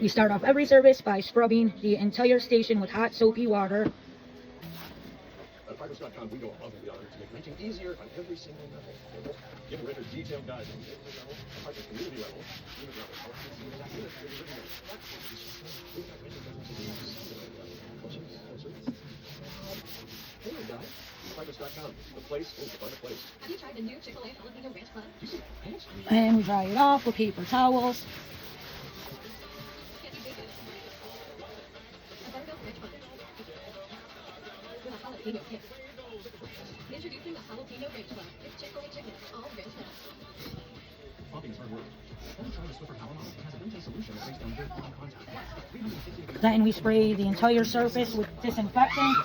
We start off every service by scrubbing the entire station with hot soapy water. At Fibers.com, we go above and beyond to make renting easier on every single level. Give renters detailed guides on the level, apartment community level, unit level, Fibers.com, the place is the fun place. Have you tried the new Chick-fil-A Jalapeno Ranch Club? Do you see pants? And we dry it off with paper towels. Get you bacon. A buttermilk ranch bun. With a jalapeno kick. Introducing the Jalapeno Ranch Club. It's Chick-fil-A chicken, all ranch now. Popping is hard work. Only try the Swiffer Power Model. It has an in-taste solution that breaks down good contact. 350 Then we spray the entire surface with disinfectant,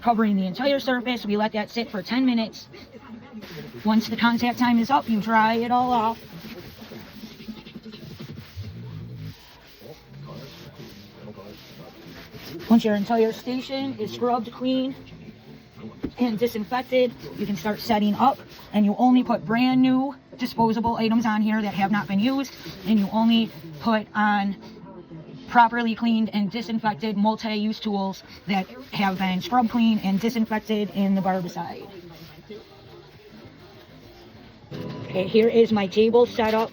covering the entire surface. We let that sit for 10 minutes. Once the contact time is up, you dry it all off. Once your entire station is scrubbed clean and disinfected, you can start setting up, and you only put brand new disposable items on here that have not been used, and you only put on properly cleaned and disinfected multi-use tools that have been scrub clean and disinfected in the barbicide. Okay, here is my table setup.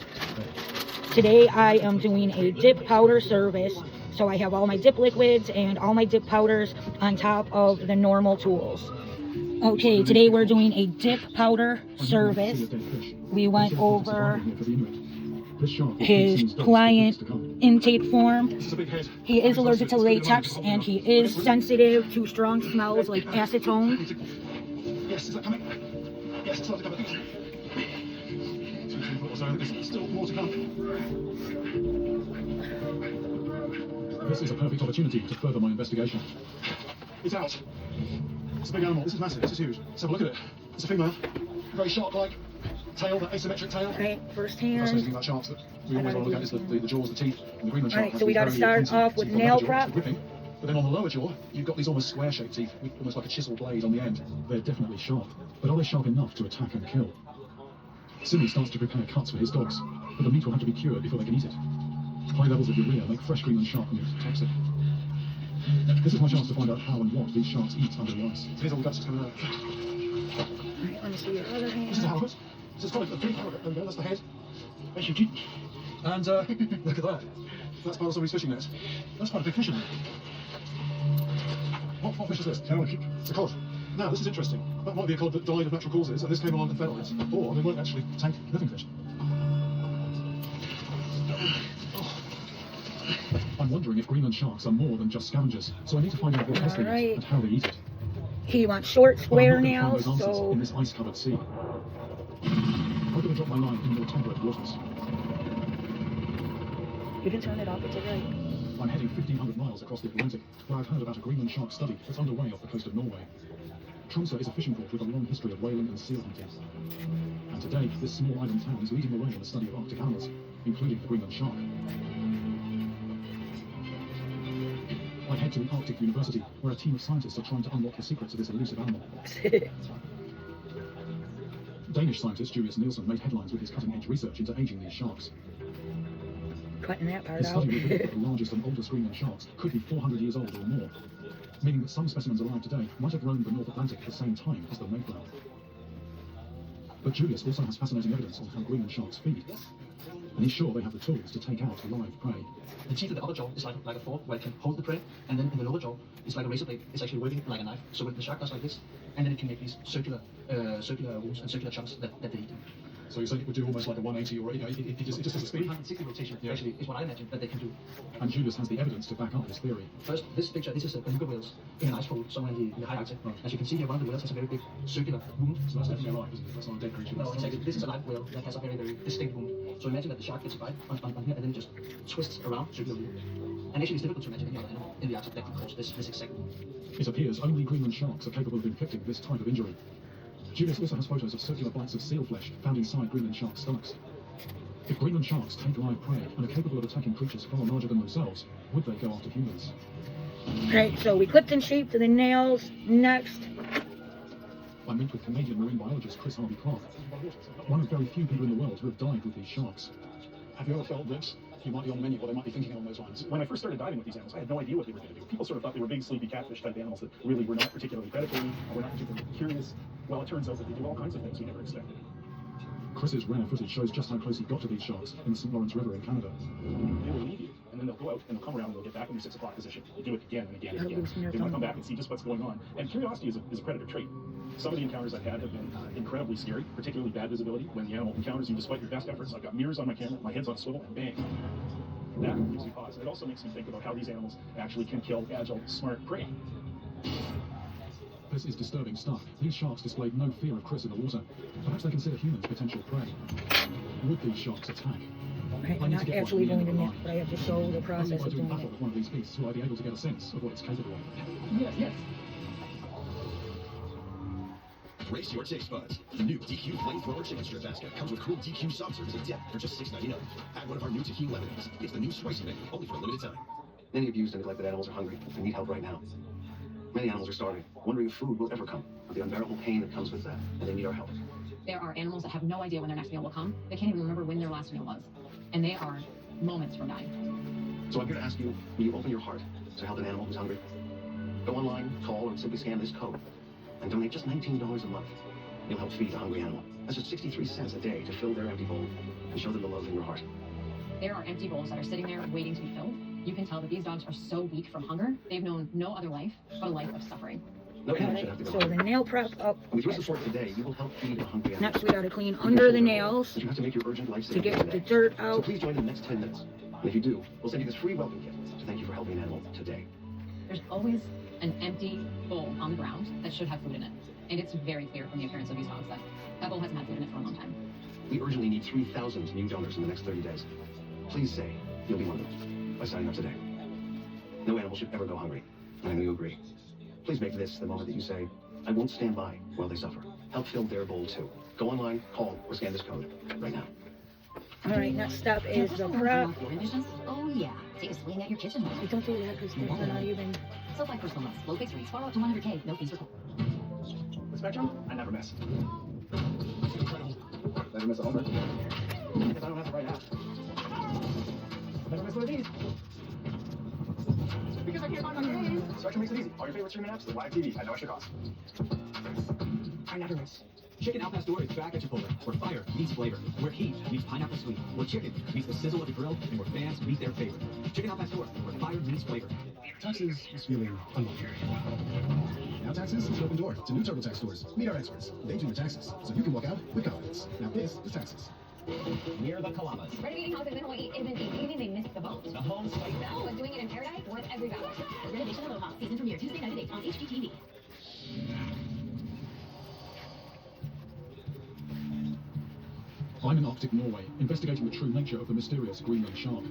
Today I am doing a dip powder service, so I have all my dip liquids and all my dip powders on top of the normal tools. Okay, today we're doing a dip powder service. We went over his client intake form. He is allergic to latex and he is sensitive to strong smells like acetone. Yes, is that coming? Yes, it's not coming. There's still more to come. This is a perfect opportunity to further my investigation. It's out. It's a big animal. This is massive. This is huge. Let's have a look at it. It's a female. Very shark-like tail, that asymmetric tail. Alright, first The fascinating hand. thing about sharks that we always want to look at is the jaws, the teeth, and the Greenland shark. Alright, has so we these gotta very start pointed off with teeth on the nail upper jaw, prep. which are gripping. But then on the lower jaw, you've got these almost square-shaped teeth, with almost like a chisel blade on the end. They're definitely sharp, but are they sharp enough to attack and kill? Simi starts to prepare cuts for his dogs, but the meat will have to be cured before they can eat it. High levels of urea make fresh Greenland shark meat toxic. This is my chance to find out how and what these sharks eat under the ice. Here's all the guts that's coming out. Alright, let me see your other This is the hand. halibut. This is probably the big halibut. There we go, that's the head. Very huge. And look at that. That's part of somebody's fishing net. That's quite a big fish, isn't it? What fish is this? It's a cod. Now, this is interesting. That might be a cod that died of natural causes, and this came along and fed on it. Or they weren't actually tank living fish. I'm wondering if Greenland sharks are more than just scavengers, so I need to find out what else they eat and how they eat it. He wants short, But I'm square not going to find nails, those answers so in this ice-covered sea. I'm going to drop my line in more temperate waters. you can turn it off, it's alright. I'm heading 1,500 miles across the Atlantic, where I've heard about a Greenland shark study that's underway off the coast of Norway. Tromsø is a fishing port with a long history of whaling and seal hunting. And today, this small island town is leading the way in the study of Arctic animals, including the Greenland shark. I head to the Arctic University, where a team of scientists are trying to unlock the secrets of this elusive animal. Danish scientist Julius Nielsen made headlines with his cutting-edge research into aging these sharks. Cutting that part His out. study revealed that the largest and oldest Greenland sharks could be 400 years old or more, meaning that some specimens alive today might have roamed the North Atlantic at the same time as the Mayflower. But Julius also has fascinating evidence on how Greenland sharks feed, and he's sure they have the tools to take out live prey. The teeth of the upper jaw is like a fork where it can hold the prey, and then in the lower jaw, it's like a razor blade. It's actually working like a knife. So when the shark does like this, and then it can make these circular wounds and circular chunks that they eat. So you're saying it would do almost like a 180, or it just has a speed? 160 rotation, Yeah. actually, is what I imagine that they can do. And Julius has the evidence to back up his theory. First, this picture, this is a beluga whales in an ice pool somewhere in the high Arctic. Right. As you can see here, one of the whales has a very big circular wound. So that's definitely alive, isn't it? That's not a dead creature. No, exactly. This is a live whale that has a very, very distinct wound. So imagine that the shark gets a bite on here and then just twists around circularly. And actually, it's difficult to imagine any other animal in the Arctic that can cause this exact wound. It appears only Greenland sharks are capable of inflicting this type of injury. Julius also has photos of circular bites of seal flesh found inside Greenland sharks' stomachs. If Greenland sharks take live prey and are capable of attacking creatures far larger than themselves, would they go after humans? Alright, so we clipped and shaped the nails. Next, I meet with Canadian marine biologist Chris Harvey Clark, one of very few people in the world who have dived with these sharks. Have you ever felt that you might be on the menu, or they might be thinking along those lines? When I first started diving with these animals, I had no idea what they were going to do. People sort of thought they were big, sleepy catfish type animals that really were not particularly predatory, and were not particularly curious. Well, it turns out that they do all kinds of things we never expected. Chris's rare footage shows just how close he got to these sharks in the St. Lawrence River in Canada. They will leave you, and then they'll go out and they'll come around and they'll get back in their 6 o'clock position. They'll do it again and again and again. They want to come back and see just what's going on. And curiosity is a predator trait. Some of the encounters I've had have been incredibly scary, particularly bad visibility. When the animal encounters you despite your best efforts, I've got mirrors on my camera, my head's on a swivel, and bang. That gives me pause. It also makes me think about how these animals actually can kill agile, smart prey. This is disturbing stuff. These sharks displayed no fear of Chris in the water. Perhaps they consider humans potential prey. Would these sharks attack? I'm not actually going to net, but I have to show the process Only by of doing doing battle it. with one of these beasts will I be able to get a sense of what it's capable of. Yes, yes. Race your taste buds. The new DQ Flamethrower Chicken Strip Basket comes with cool DQ soft serves and dip for just $6.99. Add one of our new tahini lemonades. It's the new spicy menu, only for a limited time. Many abused and neglected animals are hungry and need help right now. Many animals are starving, wondering if food will ever come, with the unbearable pain that comes with that, and they need our help. There are animals that have no idea when their next meal will come. They can't even remember when their last meal was. And they are moments from dying. So I'm here to ask you, will you open your heart to help an animal who's hungry? Go online, call, or simply scan this code, and donate just $19 a month. You'll help feed a hungry animal. That's just 63 cents a day to fill their empty bowl and show them the love in your heart. There are empty bowls that are sitting there waiting to be filled. You can tell that these dogs are so weak from hunger. They've known no other life but a life of suffering. No animal should have to So go the hungry. nail prep up. And with your support today, you will help feed a hungry animal. Next, we got to clean under the nails But you have to make your urgent to life-saving get today. the dirt So out. please join in the next 10 minutes. And if you do, we'll send you this free welcome kit to thank you for helping an animal today. There's always an empty bowl on the ground that should have food in it. And it's very clear from the appearance of these dogs that that bowl hasn't had food in it for a long time. We urgently need 3,000 new donors in the next 30 days. Please say you'll be one of them by signing up today. No animal should ever go hungry, and I know you agree. Please make this the moment that you say, I won't stand by while they suffer. Help fill their bowl too. Go online, call, or scan this code right now. All right, next step is the prep. Oh yeah. Take a swing at your kitchen. You don't do that because they're not even. So fly personal loans. Low fixed rates. Borrow up to 100K. No fees for The spectrum? I never miss. Never miss a homer. Because I don't have the right app. Never miss one of these. Because I can't find my game. Spectrum makes it easy. All your favorite streaming apps, the live TV at no extra cost. I never miss. Chicken al pastor is back at Chipotle, where fire meets flavor, where heat meets pineapple sweet, where chicken meets the sizzle of the grill, and where fans meet their favorite. Chicken al pastor, where fire meets flavor. Taxes is feeling unlucky. Now Taxes is an open door to new TurboTax stores. Meet our experts. They do your taxes, so you can walk out with confidence. Now this is Taxes. Near the Kalamas, Renovating houses in Hawaii isn't easy. Maybe they missed the boat. the home slice Oh, now. but doing it in paradise worth every dollar. Renovation of Aloha. Season premiere Tuesday night at 8 on HGTV. I'm in Arctic Norway, investigating the true nature of the mysterious Greenland shark.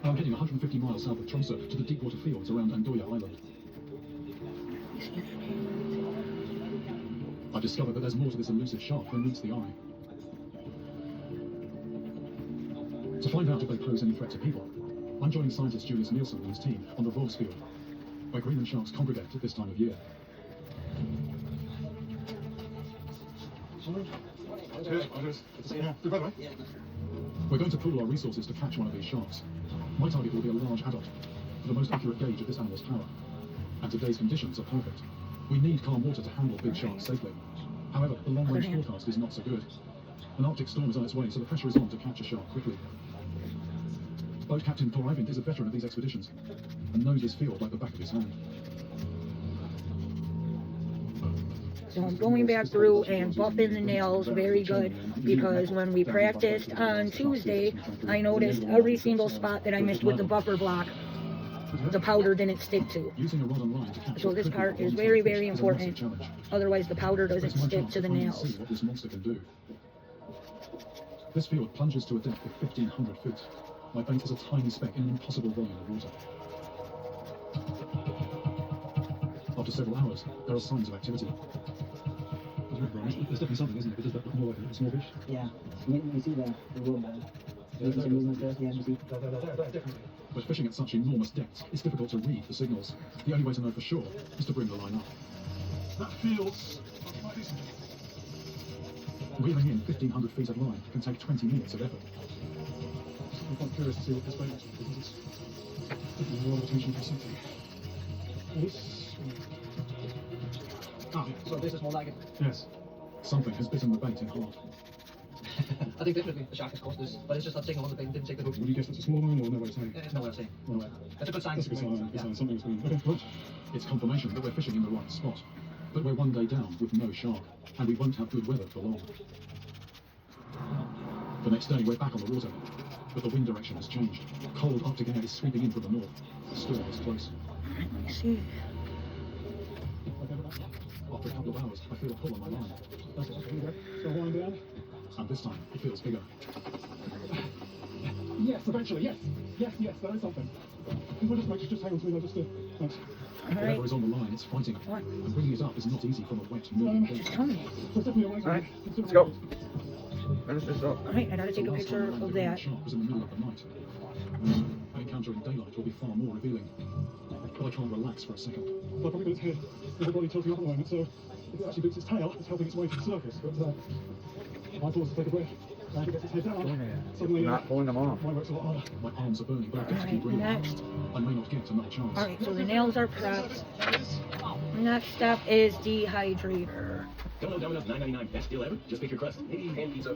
I'm heading 150 miles south of Tromsø to the deep-water fields around Andoya Island. I've discovered that there's more to this elusive shark than meets the eye. To find out if they pose any threat to people, I'm joining scientist Julius Nielsen and his team on the Volsfield, where Greenland sharks congregate at this time of year. We're going to pool our resources to catch one of these sharks. My target will be a large adult, for the most accurate gauge of this animal's power. And today's conditions are perfect. We need calm water to handle big sharks safely. However, the long-range forecast is not so good. An Arctic storm is on its way, so the pressure is on to catch a shark quickly. Boat Captain Thor Eivind is a veteran of these expeditions, and knows this field like the back of his hand. So I'm going back through and buffing the nails very good because when we practiced on Tuesday, I noticed every single spot that I missed with the buffer block, the powder didn't stick to. Using a rod and line to catch So this quickly part is is very, a very massive important. challenge. Otherwise the powder doesn't Press my stick chance to the finally nails. see what this monster can do. This field plunges to a depth of 1,500 feet. My bait is a tiny speck in an impossible volume of water. After several hours, there are signs of activity. There's definitely something, isn't it? It does look more like a small fish. Yeah, you see the room there. You see some movement there, yeah, you see. But fishing at such enormous depths, it's difficult to read the signals. The only way to know for sure is to bring the line up. That feels Reeling in 1,500 feet of line can take 20 minutes of effort. I'm quite curious to see what this bait is, because it's taking a lot of attention from something. So this is more like it. Yes, something has bitten the bait in half. I think definitely the shark has caused this, but it's just not taking on the bait and didn't take the hook. Would you guess it's a small line, or no way of saying? There's no way of saying. No way. That's a good sign. That's a good sign. Good sign. Something's been. Okay, right. It's confirmation that we're fishing in the right spot. But we're one day down with no shark, and we won't have good weather for long. The next day, we're back on the water, but the wind direction has changed. Cold Arctic air is sweeping in from the north. The storm is close. Let me see. After a couple of hours, I feel a pull on my line. That's it. Okay, here we go. So wind down. And this time, it feels bigger. Yes, eventually, yes. Yes, there is something. Just hang on to me, thanks. All Whatever right. is on the line, it's fighting. What? And bringing it up is not easy from a wet, moving Just bait. tell me. So it's definitely a way. Alright, let's go. Finish this up. All right, I gotta take a The last picture time I ran of the that. shark was in the middle of the night. An encounter in daylight will be far more revealing. But I can't relax for a second. Well, probably got its head with the body tilting up at the moment, so if it actually boots its tail, it's helping its way to the surface. But I pause to take a breath. And if it gets its head down, suddenly Not pulling them off. mine works a lot harder. My arms are burning, but I All get to keep right, breathing. next. I may not get another chance. All right, so the nails are prepped. Next step is dehydrator. Domino's $9.99 best deal ever. Just pick your crust. And pizza.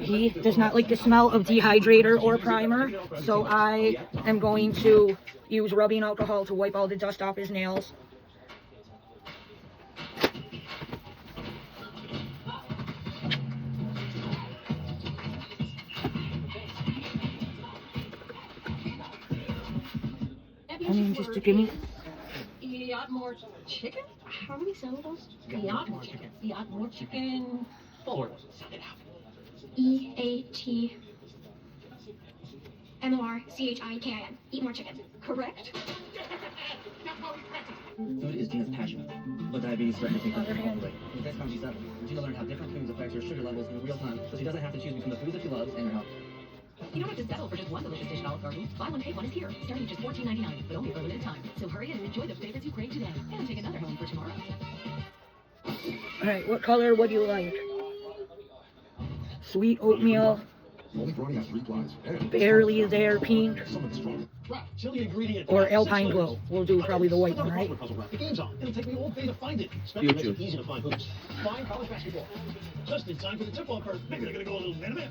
He does not like the smell of dehydrator or primer, so I am going to use rubbing alcohol to wipe all the dust off his nails. Just to give me. Yacht more chicken? How many syllables? Yacht more chicken. Yacht more chicken. 4. Sound it out. EATMORCHIKIN. Eat more chicken. Correct? Food is Gina's passion, but diabetes threatens to take her away. In Best Time G7, Gina learned how different foods affect her sugar levels in real time, so she doesn't have to choose between the foods that she loves and her health. You don't have to settle for just one delicious dish at Olive Garden. Buy one, pay one is here, starting at just $14.99, but only for a limited time. So hurry in and enjoy the favorites you crave today, and take another home for tomorrow. All right, what color would you like? Sweet oatmeal, Only Brownie has 3 plies. barely there pink, Some of the strong. Chili ingredient. or alpine glow. We'll do probably the white one, right? The game's on. It'll take me all day to find it. You choose. Easy to find hoops. Find college basketball. Just in time for the tip-off first. Maybe they're gonna go a little man.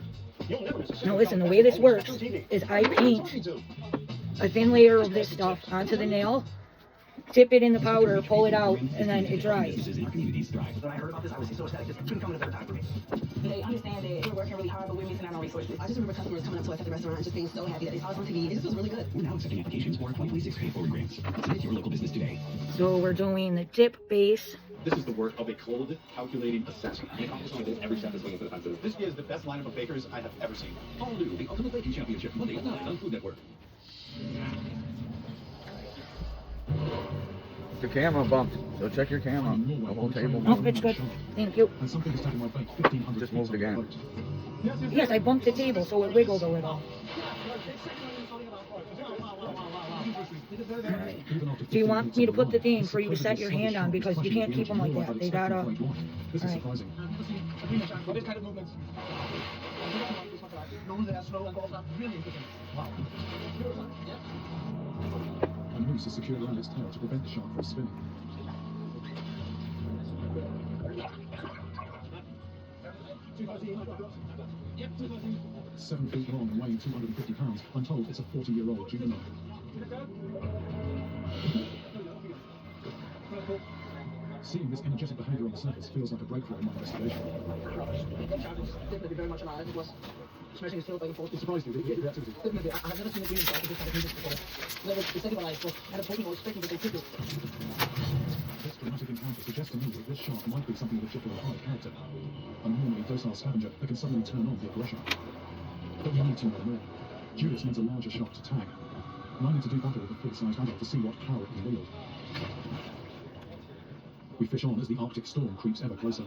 You'll never necessarily. Now listen, the way this works is I paint a thin layer of this stuff onto the nail, dip it in the powder, pull it out, and then it dries. When I heard about this, I was so ecstatic. Just couldn't come in a better time for me. They understand that we're working really hard, but we're missing out on resources. I just remember customers coming up to us at the restaurant and just being so happy that they saw us on TV. It just feels really good. We're now accepting applications for our 2026 pay forward grants. Submit your local business today. So we're doing the dip base. This is the work of a cold, calculating assessor. An accomplishment that every chef is looking for the time to do. This is the best lineup of bakers I have ever seen. All new, the Ultimate Baking Championship, Monday at 9 on Food Network. The camera bumped, so check your camera. The whole table Oh, moved. it's good. Thank you. And something has taken my bait 1,500 Just feet moved off the again. boat. Yes, I bumped the table so it wiggled a little. Alright. Do you want me to put the thing for you to set your hand on, because you can't keep them like that. They gotta. This is Alright. surprising. For this kind of movement. Really interesting. Wow. A noose is secured around its tail to prevent the shark from spinning. Yep, 7 feet long and weighing 250 pounds. I'm told it's a 40-year-old juvenile. Seeing this energetic behavior on the surface feels like a breakthrough in my investigation. Definitely very much alive. It was smashing his tail back and forth. It surprised me, the activity. Definitely. I have never seen a green shark with this kind of movement before. Never, the second one I had a poking or expecting that they took it. This dramatic encounter suggests to me that this shark might be something legit of a high character. A normally docile scavenger that can suddenly turn on the aggression. But we need to know more. Judas needs a larger shark to tag. And I need to do battle with a full-sized adult to see what power it can wield. We fish on as the Arctic storm creeps ever closer.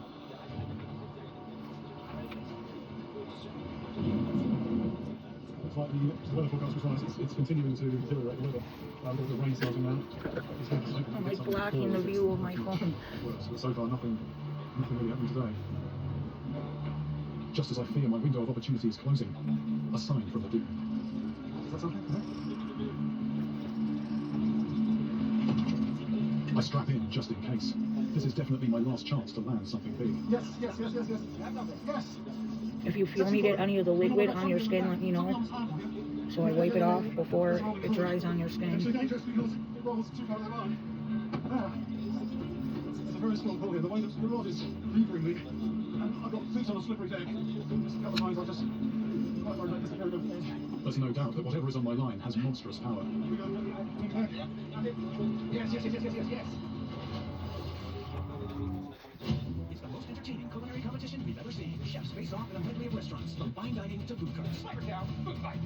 Looks like the weather forecast was nice. It's continuing to deteriorate the weather. We've got the rain starting now. I'm like blocking the view of my phone. So far, nothing Nothing really happening today. Just as I fear my window of opportunity is closing, a sign from the deep. Is that something? No? I strap in just in case. This is definitely my last chance to land something big. Yes. If you feel me get any of the liquid on your skin, let me know. So I wipe it off before it dries on your skin. It's dangerous because it rolls too far down the line. It's a very strong pull here. The way that the rod is levering me, and I've got feet on a slippery deck. Just a couple of times I just quite worried about disappearing over the edge. There's no doubt that whatever is on my line has monstrous power. Yes. It's the most entertaining culinary competition we've ever seen. Chefs face off in a medley of restaurants, from fine dining to food carts. Food fight.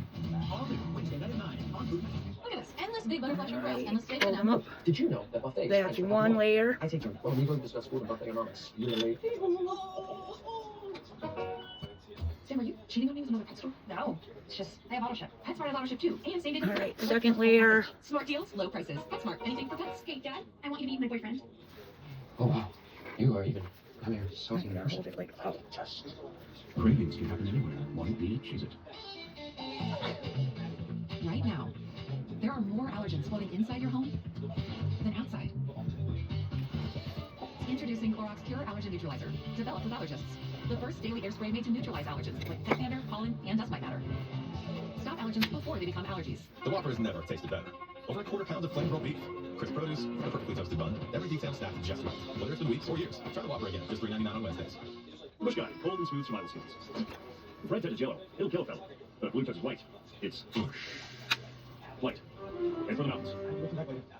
All new Wednesday night at 9 on Food. Look at this. Endless big butterfly shrimp rolls. Endless big Fold them up. Did you know that buffets? That's one layer. I take them. Well, we go to discuss food and buffet economics. You and me. Sam, are you cheating on me with another pet store? No. It's just, I have AutoShip. PetSmart has AutoShip too. And same day delivery. Alright, second layer. Smart deals, low prices. PetSmart. Anything for pets? Okay, Dad, I want you to meet my boyfriend. Oh, wow. You are even. Come here. So Hold it like up. Cravings can happen anywhere. Why choose it? Right now, there are more allergens floating inside your home than outside. Introducing Clorox Pure Allergen Neutralizer, developed with allergists. The first daily air spray made to neutralize allergens like pet dander, pollen, and dust mite matter. Stop allergens before they become allergies. The Whopper has never tasted better. Over a quarter pound of flame rolled beef, crisp produce, the perfectly toasted bun, every detail staffed just right. Whether it's been weeks or years, try the Whopper again, just $3.99 on Wednesdays. Bush guy, cold and smooth survival skills. If red touches yellow, it'll kill a fellow. But if blue touches white, it's white. And for the mountains.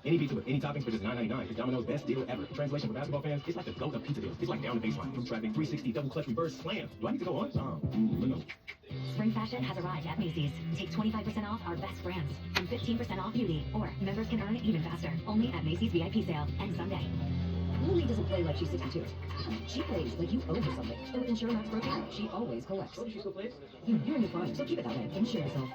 Any pizza with any toppings for just $9.99 is Domino's best deal ever. In translation for basketball fans, it's like the GOAT of pizza deals. It's like down the baseline, from trapping 360 double clutch reverse slam. Do I need to go on? No. Spring fashion has arrived at Macy's. Take 25% off our best brands and 15% off beauty. Or members can earn even faster. Only at Macy's VIP sale and Sunday. Lily doesn't play like she's 62. She plays like you owe her something. And with Insure Max Broker, she always collects. She still plays? You're in the prime, so keep it that way. Insure yourself.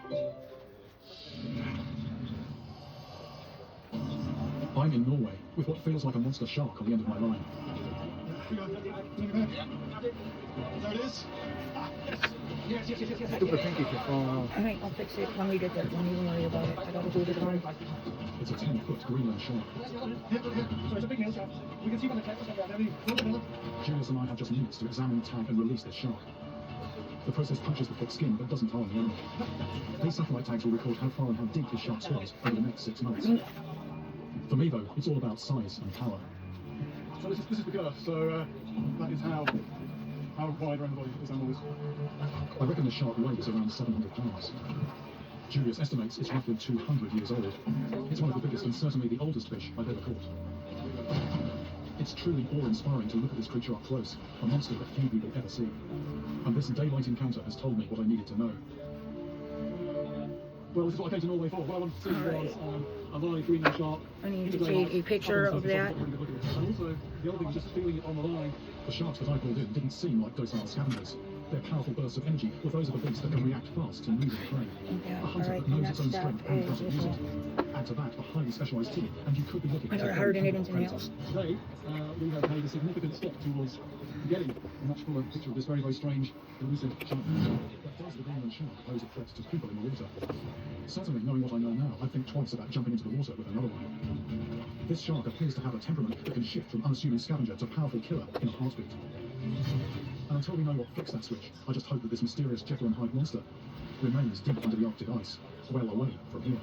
I'm in Norway with what feels like a monster shark on the end of my line. There it is. Yes. Stupid pinky kept falling off. Alright, I'll fix it when we get there. Don't even worry about it. I gotta do it again. It's a 10-foot Greenland shark. So it's a big nail shot. We can see by the text that Julius and I have just minutes to examine, tag, and release this shark. The process punches the thick skin but doesn't harm the animal. These satellite tags will record how far and how deep this shark swims over the next 6 months. For me, though, it's all about size and power. So this is the girth. So that is how wide around the body this animal is. I reckon the shark weighs around 700 pounds. Julius estimates it's roughly 200 years old. It's one of the biggest and certainly the oldest fish I've ever caught. It's truly awe-inspiring to look at this creature up close, a monster that few people ever see. And this daylight encounter has told me what I needed to know. Well, this is what I came to Norway for. What I wanted to see was a live Greenland shark. I need to take a picture of that. And also, the other thing was just feeling it on the line. The sharks that I called in didn't seem like docile scavengers. Their powerful bursts of energy were those of a beast that can react fast to moving prey. Yeah, A hunter alright, that knows next its own step strength and is doesn't this use it. one. Add to that a highly specialised team, and you could be looking I at gotta a harden it very into predator. nails. Today, we have made a significant step towards getting a much fuller picture of this very, very strange, elusive shark. But does the Greenland shark pose a threat to people in the water? Certainly, knowing what I know now, I'd think twice about jumping into the water with another one. This shark appears to have a temperament that can shift from unassuming scavenger to powerful killer in a heartbeat. And until we know what flicks that switch, I just hope that this mysterious Jekyll and Hyde monster remains deep under the Arctic ice, well away from here.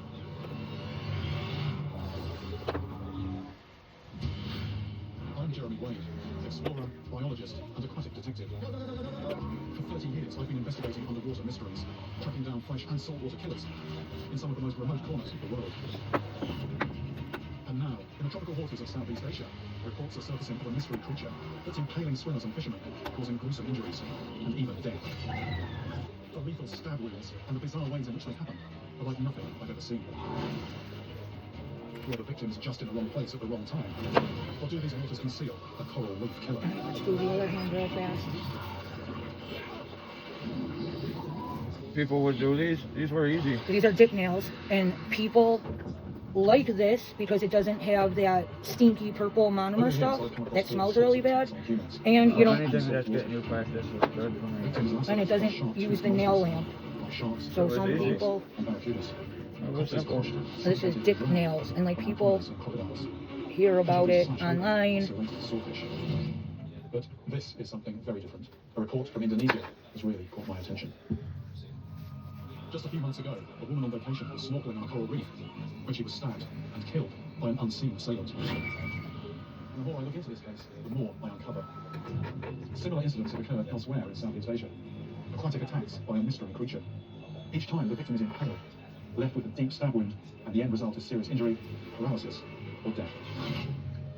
I'm Jeremy Wade, explorer, biologist, and aquatic detective. For 30 years, I've been investigating underwater mysteries, tracking down fresh and saltwater killers in some of the most remote corners of the world. And now, in the tropical waters of Southeast Asia, reports are surfacing of a mystery creature that's impaling swimmers and fishermen, causing gruesome injuries and even death. The lethal stab wounds and the bizarre ways in which they happen are like nothing I've ever seen. Were the victims just in the wrong place at the wrong time? Or do these waters conceal a coral reef killer? Let's do the other hand real fast. People would do these. These were easy. These are dip nails, and people like this because it doesn't have that stinky purple monomer stuff that smells really bad, and you don't, Anything that's getting you practice is good for me. and it doesn't use the nail lamp. So some people, this is dip nails, and like people hear about it online. But this is something very different. A report from Indonesia has really caught my attention. Just a few months ago, a woman on vacation was snorkeling on a coral reef when she was stabbed and killed by an unseen assailant. The more I look into this case, the more I uncover. Similar incidents have occurred elsewhere in Southeast Asia. Aquatic attacks by a mystery creature. Each time the victim is impaled, left with a deep stab wound, and the end result is serious injury, paralysis, or death.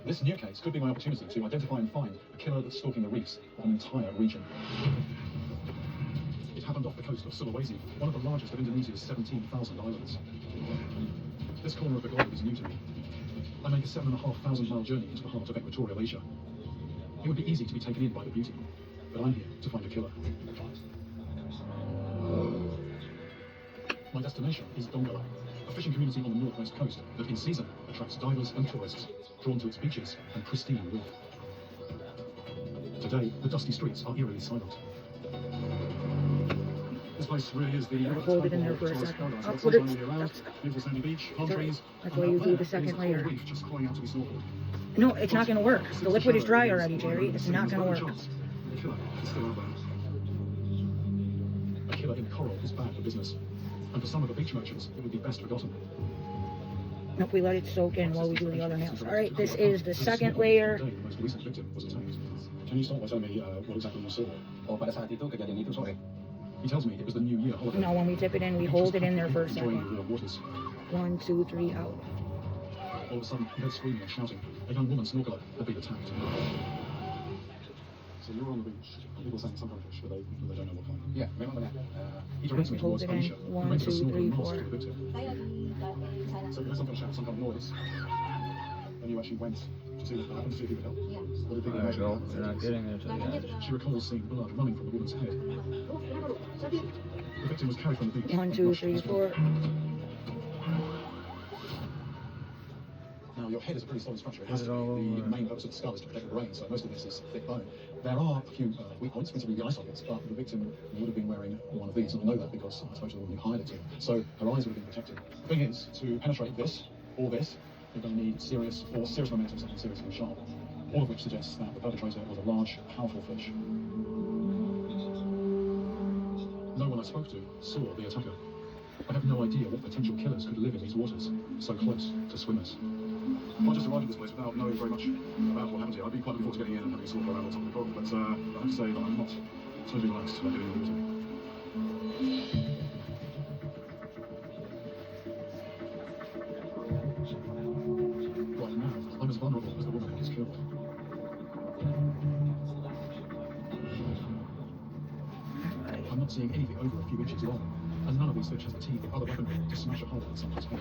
This new case could be my opportunity to identify and find a killer that's stalking the reefs of an entire region. It happened off the coast of Sulawesi, one of the largest of Indonesia's 17,000 islands. This corner of the globe is new to me. I make a 7,500-mile journey into the heart of equatorial Asia. It would be easy to be taken in by the beauty, but I'm here to find a killer. My destination is Donggala, a fishing community on the northwest coast that in season attracts divers and tourists drawn to its beaches and pristine reef. Today, the dusty streets are eerily silent. This place really is the Hold it in there for a second. I'll put it. beautiful sandy beach, palm trees. That's why you do the second layer. Reef just crying out to be snorkeled. No, it's not going to work. The liquid is dry already, Jerry. It's not going to work. The killer is still out there. A killer in coral is bad for business, and for some of the beach merchants, it would be best forgotten. Nope, we let it soak in while we do the other nails. All right, this is the second layer. The most recent victim was attacked. Can you start by telling me what exactly you saw? Oh, pada saat itu kejadian itu sore. He tells me it was the New Year holiday. Now, when we dip it in, we hold it in there for a Enjoying second. the real waters. 1, 2, 3, out. All of a sudden, he heard screaming and shouting. A young woman snorkeler had been attacked. So you were on the beach. People saying some kind of fish, but they don't know what kind. Yeah, memang benar. He directs me Hold towards it in. Alicia, who 1, makes a 2, 3, snorkeling mask 4. for the victim. So you heard some kind of shout, some kind of noise. And you actually went to see what happened, to see if he would help. What did people There you imagine? go. You're not getting it yet. She recalls seeing blood running from the woman's head. The victim was carried from the beach. 1, 2, 3, 4. Now, your head is a pretty solid structure. It has Put to it all be. The over. main purpose of the skull is to protect the brain, so most of this is thick bone. There are a few weak points, principally the eye sockets, but the victim would have been wearing one of these, and I know that because I spoke to the woman who hired it to. So her eyes would have been protected. The thing is, to penetrate this, or this, you're going to need serious momentum, something seriously sharp. All of which suggests that the perpetrator was a large, powerful fish. No one I spoke to saw the attacker. I have no idea what potential killers could live in these waters, so close to swimmers. I just arrived at this place without knowing very much about what happened here. I'd be quite looking forward to getting in and having a snorkel around on top of the coral, but I have to say that I'm not totally relaxed about getting in the water. Right now, I'm as vulnerable as the woman who was killed. I'm not seeing anything over a few inches long, and none of these fish has the teeth or other weaponry to smash a hole in someone's head.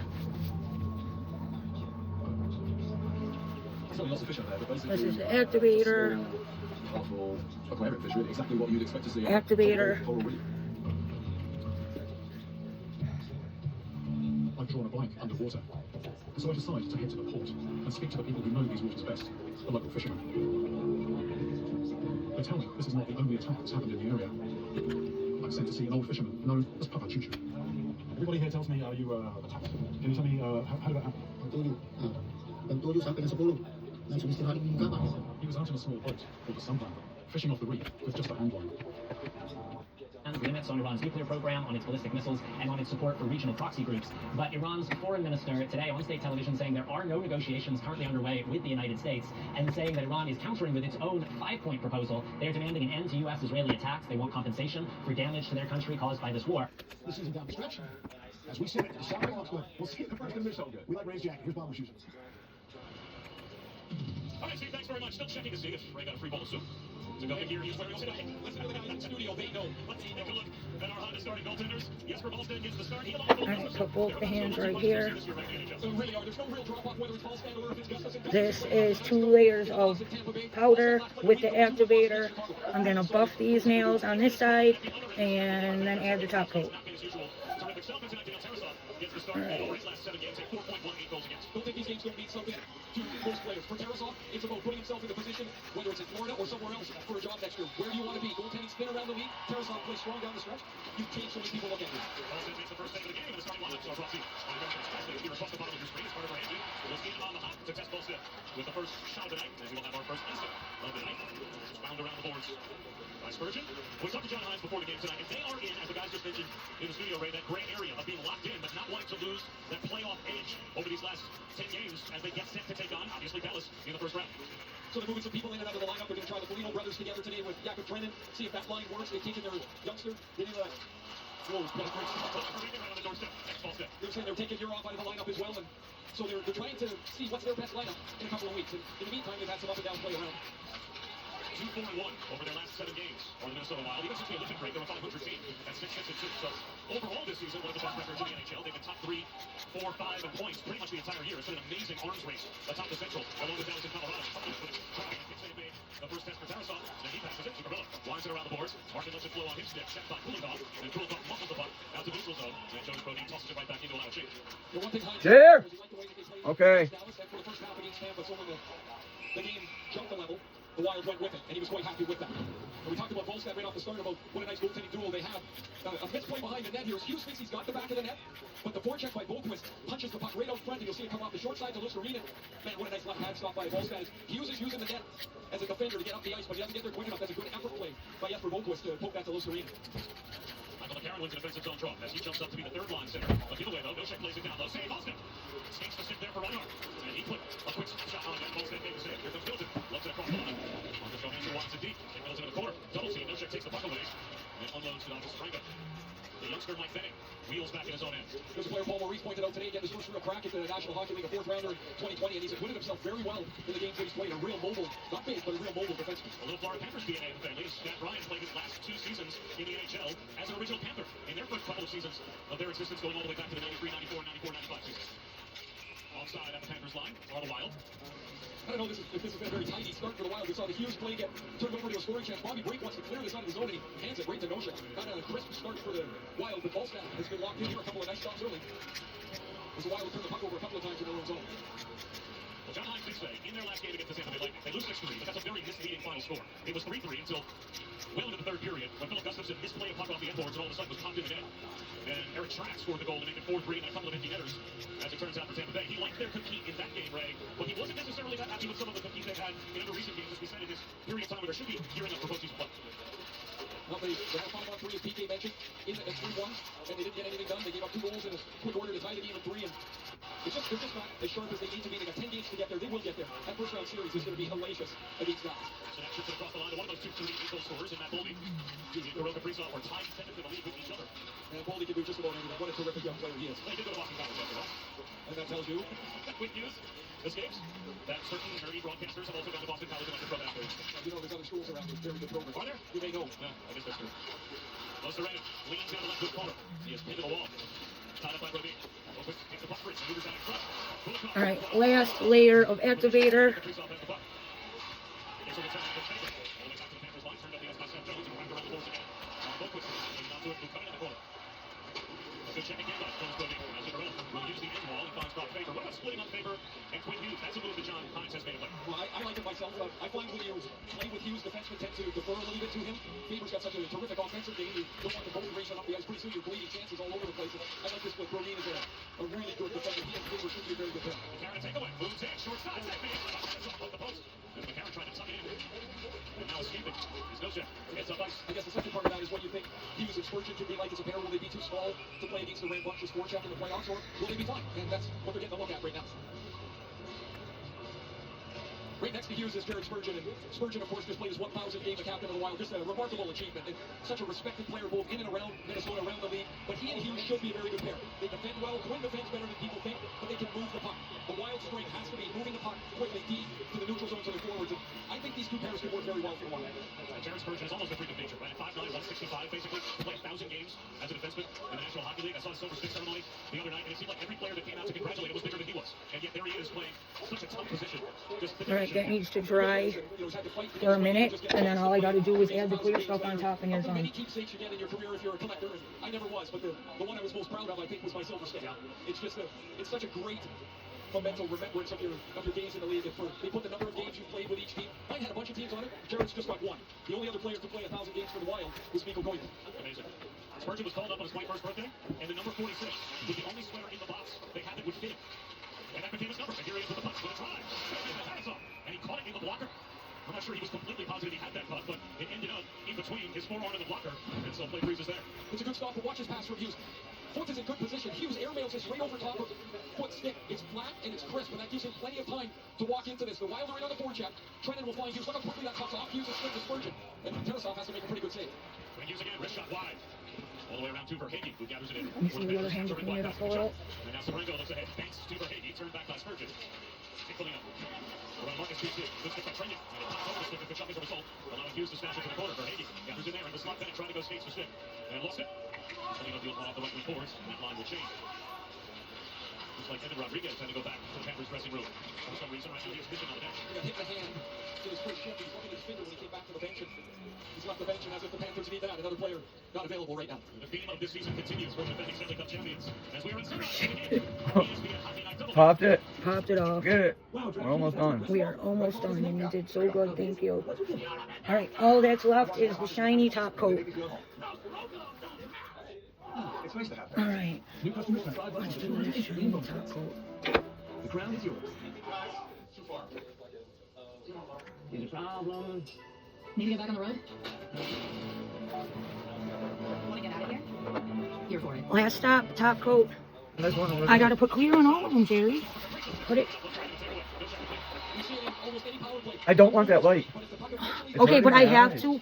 Lots of fish out there, but basically, This is the activator. powerful aquarium fish, really, exactly what you'd expect to see. Activator. Coral reef. I've drawn a blank underwater, so I decided to head to the port and speak to the people who know these waters best, the local fishermen. They tell me this is not the only attack that's happened in the area. I'm sent to see an old fisherman known as Papa Chuchu. Everybody here tells me you were attacked. Can you tell me how did that happen? Tentu sampai ke 10. Dan sudah istirahat di kapal. He was out in a small boat called the Sunflower, fishing off the reef with just a hand line. Limits on Iran's nuclear program, on its ballistic missiles, and on its support for regional proxy groups. But Iran's foreign minister today on state television saying there are no negotiations currently underway with the United States, and saying that Iran is countering with its own 5-point proposal. They're demanding an end to U.S.-Israeli attacks. They want compensation for damage to their country caused by this war. This isn't down the stretch. As we sit at the Saturday Oxford, we'll see the first finish so good. We like Ray's jacket. Here's bomber shoes. All right, Steve, thanks very much. Still checking to see if Ray got a free bowl of soup. So go in here, here's where we'll sit. Okay, let's go to the studio bingo. Let's take a look at our Honda starting goaltenders. Jesper Ballstead gets the start. Alright, put both the hands right here. This is 2 layers of powder with the activator. I'm going to buff these nails on this side and then add the top coat. gets the start. His last 7 games, 4.18 goals against. Don't think these games don't mean something to most players. For Tarasov, it's about putting himself in the position, whether it's in Florida or somewhere else, for a job next year. Where do you want to be? Goaltending's thin around the league. Tarasov plays strong down the stretch. You've changed so many people look at you. Olsen makes the first save of the game in the starting lineup. So Rossi, he across the bottom of your screen as part of our handy. We'll see him on the hop to test Bolstead with the first shot of the night, and we will have our first incident of the night. Found around the boards by Spurgeon. We talked to John Hines before the game tonight, and they are in, as the guys just mentioned in the studio, Ray, that gray area of being locked in, but not wanting to lose that playoff edge over these last 10 games as they get set to take on, obviously, Dallas in the first round. So they're moving some people in and out of the lineup. They're going to try the Foligno brothers together today with Jakob Brennan, see if that line works. They've taken their youngster. They did whoa, what a great on the doorstep. They're saying they're taking Yurov out of the lineup as well, and so they're trying to see what's their best lineup in a couple of weeks. And in the meantime, they've had some up and down play around. 2-4-1 over their last 7 games for the Minnesota Wild. Even since the Olympic break, they're a 500 team at 6-6-2. So overall this season, one of the best records in the NHL. They've been top 3, 4, 5 in points pretty much the entire year. It's been an amazing arms race atop the Central, along with Dallas and Colorado. The first test for Tarasov, and he passes it to Carmella. Winds it around the boards. Martin lets it flow on his stick. Checked by Kulikov, and Kulikov muscles the puck out to neutral zone. And Jonas Brodin tosses it right back into a change. The one thing Here. Okay. Dallas, and for the first half against Tampa, so when the game jumped a level, the Wild went with it, and he was quite happy with that. And we talked about Bolstead right off the start about what a nice goaltending duel they have. A misplay behind the net here. Hughes thinks he's got the back of the net, but the forecheck by Boquist punches the puck right out front, and you'll see it come off the short side to Lucerina. Man, what a nice left hand stop by Bolstead. Hughes is using the net as a defender to get up the ice, but he doesn't get there quick enough. That's a good effort play by Jesper Boquist to poke that to Lucerina. Michael McCarron wins a defensive zone draw as he jumps up to be the third line center. A giveaway though, Nosek plays it down low. Save Bolstead. Skates the stick there for Reinhardt. And he put a quick shot on again. Bolstead made the save. Here comes Gilson. Lets it across the line. Marcus Johansson wants it deep. It goes into the corner. Double team. Nosek takes the puck away. And unloads it on Stranga. The youngster Mike Benning wheels back in his own end. There's a player Paul Maurice pointed out today, getting his first real crack at the National Hockey League, a 4th rounder in 2020, and he's acquitted himself very well in the games that he's played. A real mobile, not big, but a real mobile defenseman. A little Florida Panthers DNA in the family. Matt Ryan played his last 2 seasons in the NHL as an original Panther in their first couple of seasons of their existence, going all the way back to the 93, 94, 94, 95 seasons. Offside at the Panthers line are the Wild. I don't know if this has been a very tidy start for the Wild. We saw the Hughes play get turned over to a scoring chance. Bobby Brink wants to clear this out of his zone, and he hands it right to Nosek. Not a crisp start for the Wild, but Bolstead has been locked in here. A couple of nice shots early. As the Wild turned the puck over a couple of times in their own zone. Well, John Hines did say in their last game against the Tampa Bay Lightning, they lose 6-3, but that's a very misleading final score. It was 3-3 until well into the third period when Philip Gustafson misplayed a puck off the end boards and all of a sudden was popped in the net. And Eric Track scored the goal to make it 4-3 and a couple of empty netters, as it turns out for Tampa Bay. He liked their compete in that game, Ray, but he wasn't necessarily that happy with some of the compete they've had in other recent games, as we said in this period of time where there should be gearing up for postseason play. Well, they had 5-on-3, as PK mentioned, in at 3-1, and they didn't get anything done. They gave up 2 goals in a quick order to tie the game at 3, and they're just not as sharp as they need to be. They got 10 games to get there. They will get there. That first round series is going to be hellacious against guys. So that shoots it across the line to one of those 2 goal scorers in Matt Boldy. Kuroga Kaprizov are tied 10th in the league with each other. And Boldy can do just about anything. What a terrific young player he is. They did go to Boston College after all. And that tells you that quick news escapes that certain nerdy broadcasters have also gone to Boston College and went to pro after. You know, there's other schools around with very good programs. Are there? You may know. No, I guess that's true. Lucerina leans down the left good corner. He is pinned to the wall. Tied up by Brodin. Takes the puck free. Moves out in front. All right, last layer of activator. Good check again by Jonas Brodin. As it will use the end wall and finds Brock Faber. What about splitting up Faber and Quinn Hughes? That's a move that John Hines has made a play. Well, I like it myself. I find when you play with Hughes, defensemen tend to defer a little bit to him. Faber's got such a terrific offensive game. You don't want the both racing up the ice. Pretty soon you're bleeding chances all over the place. I like this with Brodin is a really good defender. He and Faber should be a very good pair. McCarron takeaway. Moves in. Short side. That man off the post. And McCarron trying to tuck it in. And now escaping is Nosek. Gets up ice. I guess the second part of that is what you think Hughes and Spurgeon could be like as a pair. Will they be too small to play against the rambunctious forecheck in the playoffs, or will they be fine? And that's what they're getting a look at right now. Right next to Hughes is Jared Spurgeon, and Spurgeon, of course, just played his 1,000th game, the captain of the Wild. Just a remarkable achievement, and such a respected player both in and around Minnesota, around the league. But he and Hughes should be a very good pair. They defend well. Quinn defends better than people think, but they can move the puck. The Wild strength has to be moving the puck quickly deep to the neutral zone to the forwards, and I think these two pairs could work very well for one. Jared Spurgeon is almost a freak of nature, right? 5'9", 165, basically. Played 1,000 games as a defenseman in the National Hockey League. I saw a silver stick ceremony the other night, and it seemed like every player that came out to congratulate him was bigger than he was. And yet there he is playing such a tough position. All right, that needs to dry for a minute, and then all I got to do is add the clear stuff on top, and you're done. Many keepsakes you get in your career if you're a collector. I never was, but the one I was most proud of, I think, was my silver stick. It's just it's such a great mental remembrance of your games in the league. They put the number of games you played with each team. Mine had a bunch of teams on it. Jared's just got one. The only other player to play 1,000 games for the Wild was Mikko Koivu. Amazing. Spurgeon was called up on his 21st birthday, and the number 46 was the only sweater in the box they had that would fit him. And that became his number. And here he is with the punch, with a try. And he caught it in the blocker. I'm not sure he was completely positive he had that cut, but it ended up in between his forearm and the blocker, and so play freezes there. It's a good stop, but watch his pass from Hughes. Foot is in good position. Hughes airmails this right over top of Foot stick. It's flat and it's crisp, and that gives him plenty of time to walk into this. The Wild are in on the forecheck. Trennan will find Hughes. Look how quickly that cuts off. Hughes is split to Spurgeon. And Tarasov has to make a pretty good save. And Hughes again, wrist shot wide. All the way around to Verhaeghe, who gathers it in. Let me see the other hand between me to pull it out. And now Sarengo looks ahead. Thanks to Verhaeghe, turned back by Spurgeon. Nickling up. Around Marcus Hughes, good stick by Trennan. And it pops over the stick and shot as a result, allowing Hughes to smash it to the corner. Verhaeghe gathers in there, and the slot Bennett trying to go skates the stick. And lost it. Pulling up the off the right wing forwards, and that line will change. Looks like Evan Rodriguez had to go back to the Panthers dressing room. For some reason, right now he's pitching on the bench. He got hit in the hand to his first shift. He's looking at his finger when he came back to the bench. He's left the bench, and as if the Panthers need that, another player not available right now. The theme of this season continues for the defending Stanley Cup champions. As we are in Popped it. Popped it off. Get it. We're almost done. We are almost done, and you did so good. Thank you. All right, all that's left is the shiny top coat. It's nice to have that. All right. Let's do this shiny top coat. The ground is yours. Too far. Here's a problem. Need to get back on the road? Want to get out of here? Here for it. Last stop, top coat. I gotta put clear on all of them, Jerry. Put it. I don't want that light. It's Okay, but I hurting my have eyes. to.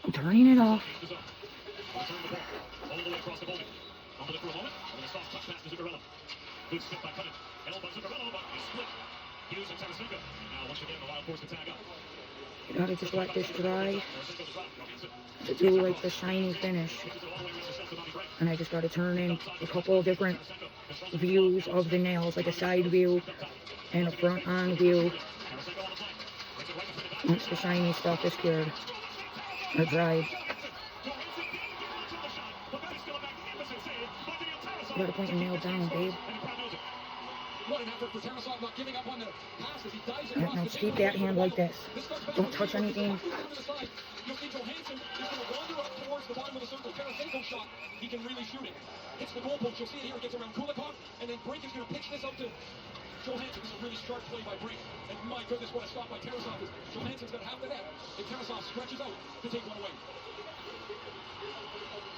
I'm turning it off. All the way across the goalie. Over for a moment, and a soft touch pass to Zuccarello. Good stick by Cutting. Held by Zuccarello, but he split. Hughes and Tarasenko. Now, once again, the Wild force to tag up. You gotta just let this dry to do like the shiny finish. And I just gotta turn in a couple of different views of the nails, like a side view and a front on view. Once the shiny stuff is cured or dried. You gotta point your nail down, babe. What an effort for Tarasov, not giving up on the pass as he dives Alright, now just keep that hand like this. Don't touch anything. You'll see Johansson is going to wander up towards the bottom of the circle. Tarasenko shot, he can really shoot it. Hits the goalpost. You'll see it here. It gets around Kulikov, and then Brink is going to pitch this up to Johansson. This is a really sharp play by Brink. And my goodness, what a stop by Tarasov. Johansson's got half the net. And Tarasov stretches out to take one away.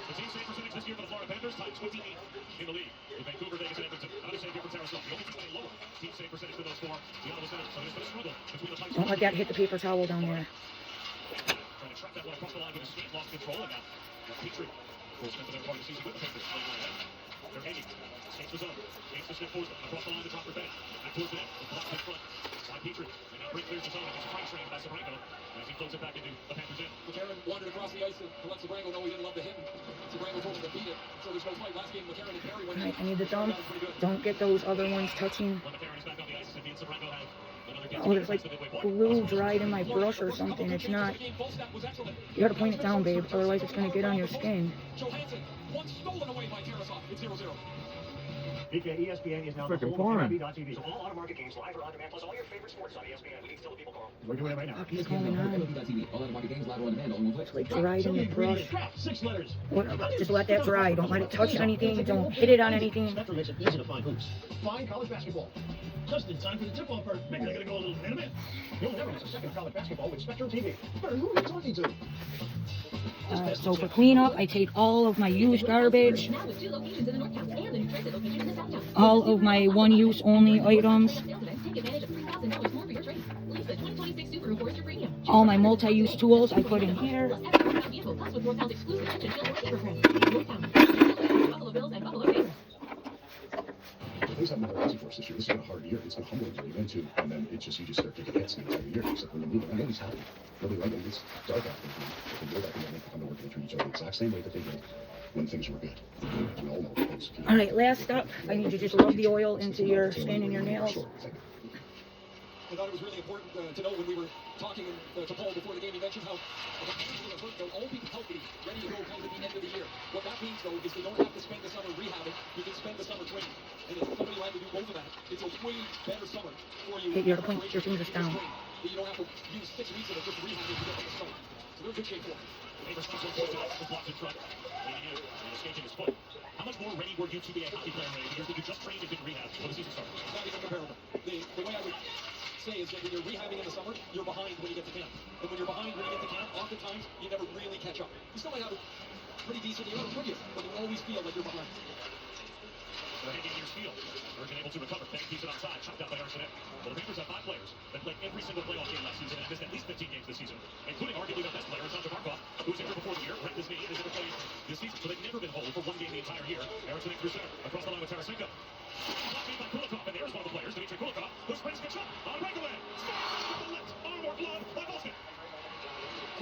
The team save percentage this year for the Florida Panthers, tied 28 in the league. With Vancouver, Vegas, and Edmonton. Another save here for Tarasov. The only team lower team save percentage for those four. The Ottawa Senators. So there's been a struggle between the Pikes. Don't let that hit the paper towel down there. Trying to track that one across the line with his skate, lost control, and now Petrie will spend the better part of the season with the Panthers. They're Hague. Skates the zone. Skates the stick forward. Across the line to drop for Ben. Back towards the net. Blocked in front by Petrie. And now Brink clears the zone. It's Frank trained by Sabrango. As he floats it back into the Panthers in. McCarron wandered across the ice to let Sabrango know he didn't love to hit him. Sabrango told him to beat it. So there's no fight. Last game, McCarron and Perry went Alright, I need the thumb. Don't get those other ones touching. Oh, there's like glue dried in my brush or something. It's not. You gotta point it down, babe. Otherwise it's gonna get on your skin. Johansson, once stolen away by Tarasov. It's 0-0. ESPN is now Freaking pouring. So all out-of-market games live or on demand, plus all your favorite sports on ESPN. We need to tell the people, Carl. We're doing it right now. Fuck is going on? It's like dried in the brush. 6 letters. What, just let that dry. Don't let it touch anything. Don't hit it on anything. Spectrum makes it easy to find hoops. Find college basketball. Just in time for the tip-off part. Maybe they're going to go a little intimate. You'll never miss a second of college basketball with Spectrum TV. But who are you talking to? So for cleanup, I take all of my used garbage, Now with 2 locations in the North Town and the new Tri-State location in the South Town. all of my one-use only items, Sales events take advantage of $3,000 more for your trade. Lease the 2026 Subaru Forester Premium. all my multi-use tools I put in here. Plus every North Town vehicle, plus with North Town's exclusive Kitchen Field Warranty Program. North Town, Buffalo Bills and Buffalo Sabres. haven't been very easy for us this year. This has been a hard year. It's been humbling to move into, and then you just start taking hits the entire year. So when you move, and nobody's happy. Nobody right? It's dark out there. If they go back and they come to work and treat each other the exact same way that they did when things were good. We all know things. All right, last up, I need you to just rub the oil into your skin and your nails. I thought it was really important to know when we were talking to Paul before the game, he mentioned how they'll all be healthy, ready to go come to the end of the year. What that means, though, is they don't have to spend the summer rehabbing. You can spend the summer training. And if somebody allowed to do both of that, it's a way better summer for you. You have to point your fingers down. You don't have to use 6 weeks of it just rehabbing to get to the summer. So they're in good shape for it. How much more ready were you to be a hockey player because you just trained and did rehab when the season started? It's not even comparable. The way I would say is that when you're rehabbing in the summer, you're behind when you get to camp. And when you're behind when you get to camp, oftentimes you never really catch up. You still might have a pretty decent year, would you? But you always feel like you're behind. The hanging year's field. Virgin able to recover. Benny keeps it outside. Chopped out by Erickson. Well, the Rangers have 5 players that played every single playoff game last season and missed at least 15 games this season, including arguably their best player, Sasha Barkov, who was injured before the year, wrecked his knee, and has never played this season. So they've never been whole for 1 game the entire year. Erickson through center. Across the line with Tarasenko. Blocked by Kulikov, and there's one of the players, Dmitry Kulikov, who sprints gets up on a breakaway. Stands with the left arm or glove by Boston.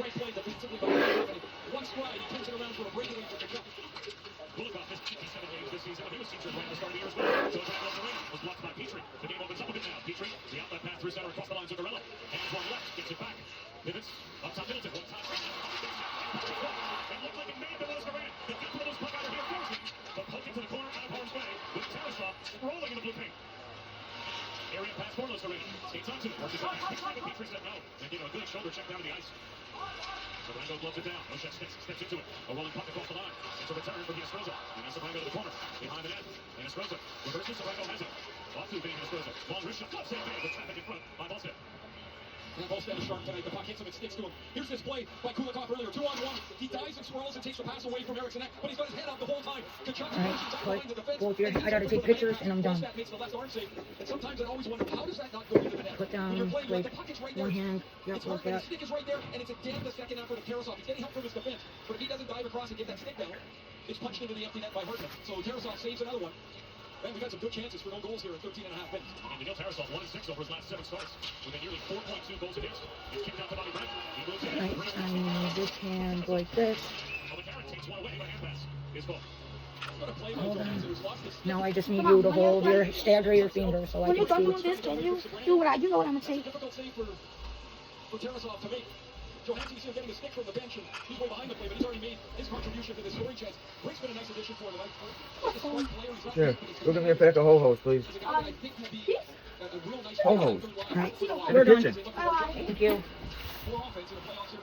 Great play defensively by Kulikov. One stride, he turns it around for a breakaway for Kachuk. Kulikov missed 57 games this season, but he was injured right at the start of the year as well. So the tackle arena was blocked by Petrie. The game opens up a bit now. Petrie, the outlet pass through center across the line to Gorella. Hands one left, gets it back. Pivots, up top Middleton, one time. It looked like it may have been Oscar Rand. The good throw puck out of here forcing, but poking to the corner out of harm's way with Tarasov rolling in the blue paint. Area pass for Loscarena. Skates onto it, works his way. Petrie said no. They give him a good shoulder check down to the ice. Sabrano gloves it down. Oshek steps into it. A rolling puck across the line. It's a return for Estroza. And now Sabrano to the corner. Behind the net. And Estroza reverses. Sabrano has it. Off to Vinny Estroza. Long wrist shot. Glove save there. With traffic in front by Boston. And Boston is sharp tonight. The puck hits him. It sticks to him. Here's this play by Kulikov earlier. 2-on-1. He dives and swirls and takes the pass away from Erickson. But he's got his head up the whole time. Kachuk Both your, I gotta take pictures and I'm done. makes the left arm save. And sometimes I always wonder, how does that not go into the net? Put down like one hand. Yeah, it's hard, like that. the stick is right there, and it's a damn the second effort of Tarasov. He's getting help from his defense, but if he doesn't dive across and get that stick down, it's punched into the empty net by Hartman. So Tarasov saves another one. Man, we've had some good chances for no goals here in 13 and a half minutes. And Miguel Tarasov 1-6 over his last 7 starts with a nearly 4.2 goals against. He's kicked out to Bobby Brett. He moves in. Right, I mean, this hand like this. Well, the Karen takes one away, but hand pass is full. Hold on. Now I just need you to hold your, stagger your fingers so I When can you're done doing see. this, can you do what you know what I'm gonna say? Difficult save for Tarasov to make. Johansson, you see him getting a stick from the bench, and he's way behind the play, but he's already made his contribution to this scoring chance. Rick's been a nice addition for him tonight. He's a smart player. He's not Sure. great, but he's Go get me a pack of ho-hos, please. a guy that I think will be a real nice Ho-hos. Right, In we're the done. kitchen. Thank you. more offense in the playoffs here.